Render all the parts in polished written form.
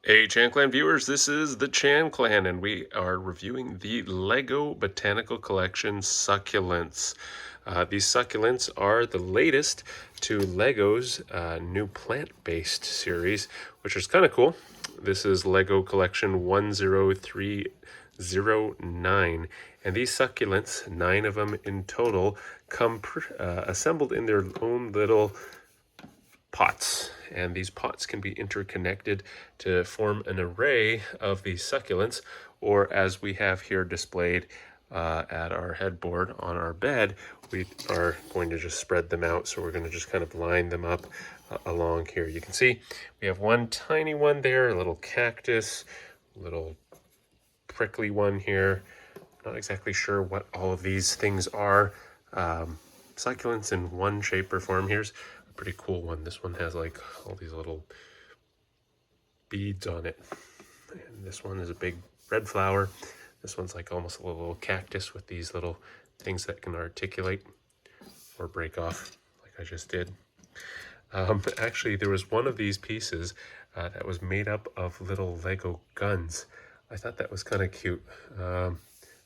Hey ChanClan viewers, this is the ChanClan and we are reviewing the LEGO Botanical Collection Succulents. These succulents are the latest to LEGO's new plant-based series, which is kind of cool. This is LEGO Collection 10309, and these succulents, 9 of them in total, come assembled in their own little pots, and these pots can be interconnected to form an array of these succulents, or as we have here displayed at our headboard on our bed, we are going to just spread them out. So we're going to just kind of line them up along here. You can see we have one tiny one there, a little cactus, little prickly one here. Not exactly sure what all of these things are. Succulents in one shape or form. Here's a pretty cool one. This one has like all these little beads on it. And this one is a big red flower. This one's like almost a little cactus with these little things that can articulate or break off, like I just did. Actually, there was one of these pieces that was made up of little Lego guns. I thought that was kind of cute. I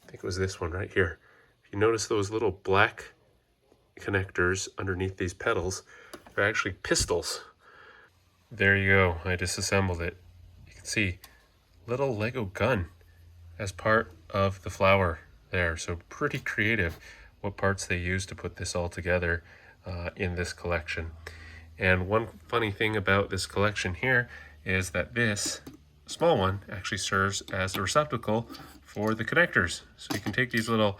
think it was this one right here. If you notice those little black connectors underneath these petals, they're actually pistols. There you go. I disassembled it. You can see little Lego gun as part of the flower there. So pretty creative what parts they use to put this all together in this collection. And one funny thing about this collection here is that this small one actually serves as a receptacle for the connectors. So you can take these little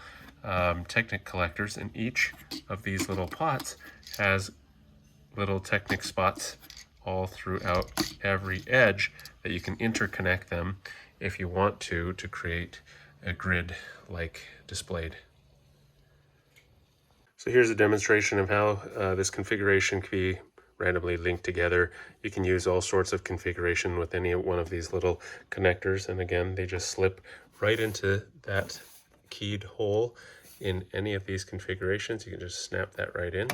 Technic collectors, and each of these little pots has little Technic spots all throughout every edge that you can interconnect them if you want to create a grid like displayed. So here's a demonstration of how this configuration can be randomly linked together. You can use all sorts of configuration with any one of these little connectors, and again they just slip right into that keyed hole in any of these configurations. You can just snap that right in,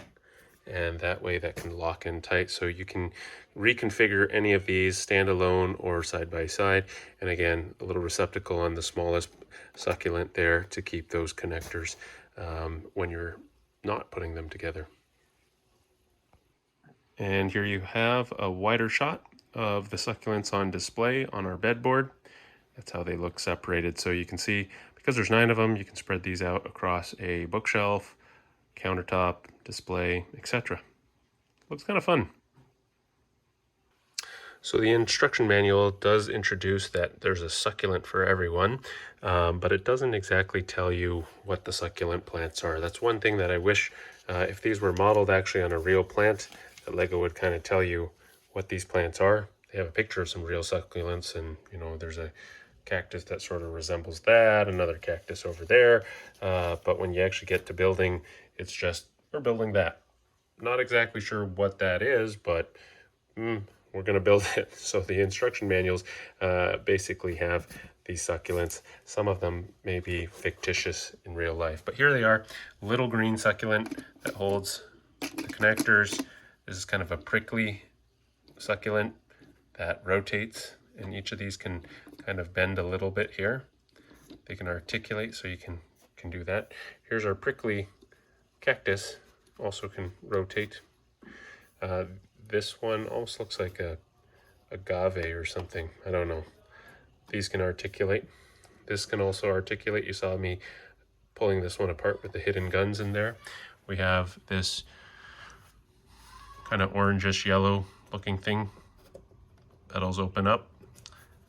and that way that can lock in tight. So you can reconfigure any of these standalone or side by side. And again, a little receptacle on the smallest succulent there to keep those connectors when you're not putting them together. And here you have a wider shot of the succulents on display on our bedboard. That's how they look separated. So you can see, because there's 9 of them, you can spread these out across a bookshelf, countertop, display, etc. Looks kind of fun. So the instruction manual does introduce that there's a succulent for everyone, but it doesn't exactly tell you what the succulent plants are. That's one thing that I wish, if these were modeled actually on a real plant, that LEGO would kind of tell you what these plants are. They have a picture of some real succulents, and you know, there's a cactus that sort of resembles that, another cactus over there, but when you actually get to building, it's just, we're building that. Not exactly sure what that is, but we're going to build it. So the instruction manuals basically have these succulents. Some of them may be fictitious in real life, but here they are. Little green succulent that holds the connectors. This is kind of a prickly succulent that rotates, and each of these can kind of bend a little bit here. They can articulate, so you can do that. Here's our prickly cactus, also can rotate. This one almost looks like a agave or something. I don't know. These can articulate. This can also articulate. You saw me pulling this one apart with the hidden guns in there. We have this kind of orangish yellow looking thing. Petals open up.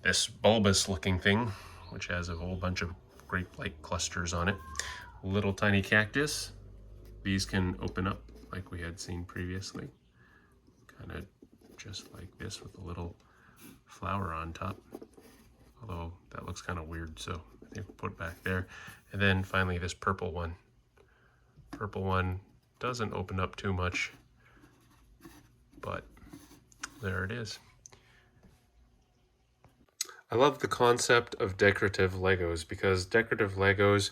This bulbous looking thing, which has a whole bunch of grape-like clusters on it. Little tiny cactus. These can open up like we had seen previously. Kind of just like this with a little flower on top. Although that looks kind of weird, so I think we'll put it back there. And then finally this purple one. Purple one doesn't open up too much, but there it is. I love the concept of decorative Legos, because decorative Legos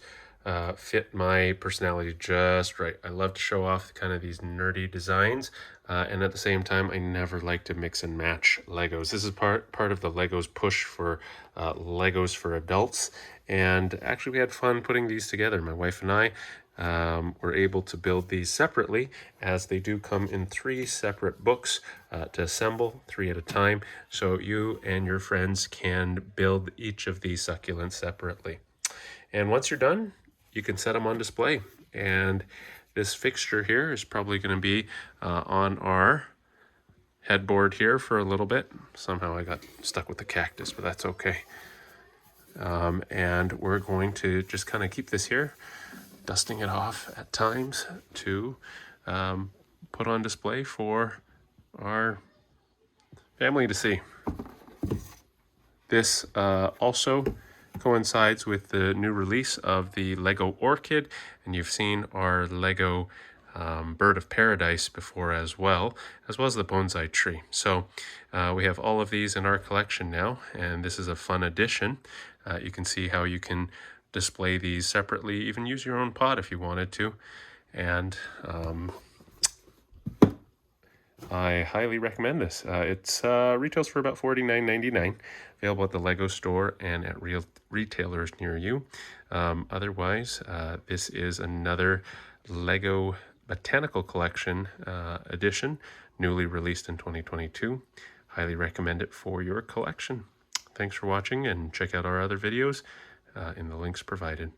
fit my personality just right. I love to show off kind of these nerdy designs, and at the same time, I never like to mix and match Legos. This is part of the Legos push for Legos for adults, and actually we had fun putting these together. My wife and I were able to build these separately, as they do come in 3 separate books to assemble, 3 at a time, so you and your friends can build each of these succulents separately. And once you're done, you can set them on display. And this fixture here is probably going to be on our headboard here for a little bit. Somehow I got stuck with the cactus, but that's okay. And we're going to just kind of keep this here, dusting it off at times to put on display for our family to see. This also coincides with the new release of the Lego Orchid, and you've seen our Lego Bird of Paradise before as well as the bonsai tree. So we have all of these in our collection now, and this is a fun addition. You can see how you can display these separately, even use your own pot if you wanted to, and I highly recommend this. It's retails for about $49.99, available at the Lego store and at real retailers near you. Otherwise, this is another Lego Botanical Collection edition, newly released in 2022. Highly recommend it for your collection. Thanks for watching, and check out our other videos in the links provided.